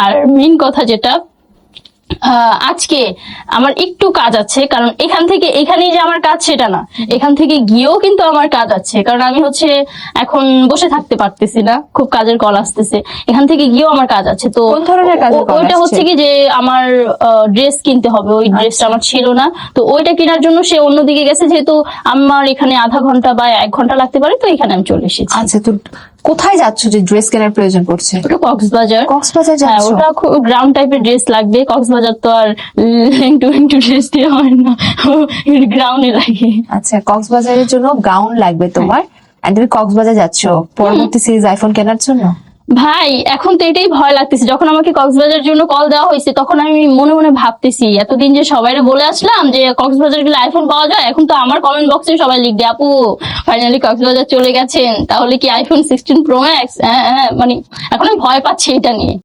আর main কথা যেটা, আজকে আমার একটু কাজ আছে, কারণ এখান থেকে এখানেই যে আমার কাজ সেটা না, এখান থেকে গিয়েও কিন্তু আমার কাজ আছে, কারণ আমি হচ্ছে এখন বসে থাকতে পারতেছি না, খুব কাজের কল আসতেছে, এখান থেকে গিয়েও আমার কাজ আছে। তো কোন ধরনের কাজের call ওইটা আসছে? হচ্ছে কি যে আমার ড্রেস কিনতে হবে, ওই ড্রেসটা আমার ছিল না, তো ওইটা কেনার জন্য সে অন্যদিকে গেছে, যেহেতু আমার এখানে আধা ঘন্টা বা 1 ঘন্টা লাগতে পারে, তো এখানে আমি চলে এসেছি। আচ্ছা, তো কোথায় যাচ্ছ যে ড্রেস কেনার প্রয়োজন পড়ছে? ওটা কক্সবাজার। কক্সবাজার হ্যাঁ, যাচ্ছ? ওটা খুব গ্রাউন্ড টাইপের ড্রেস লাগবে। কক্সবাজার তো আর লেংটু লেংটু ড্রেস দিয়ে হয় না, গ্রাউন্ডে লাগে। আচ্ছা, কক্সবাজারের জন্য গাউন লাগবে তোমার, আর তুমি কক্সবাজার যাচ্ছ পরবর্তী সিরিজ আইফোন কেনার জন্য? ভাই এখন তো এটাই ভয় লাগতেছে, যখন আমাকে কক্সবাজারের জন্য কল দেওয়া হয়েছে তখন আমি মনে মনে ভাবতেছি, এতদিন যে সবাইরে বলে আসলাম যে কক্সবাজার গেলে আইফোন পাওয়া যায়, এখন তো আমার কমেন্ট বক্সে সবাই লিখবে আপু ফাইনালি কক্সবাজার চলে গেছেন, তাহলে কি আইফোন 16 প্রো ম্যাক্স? হ্যাঁ, মানে এখন আমি ভয় পাচ্ছি এটা নিয়ে।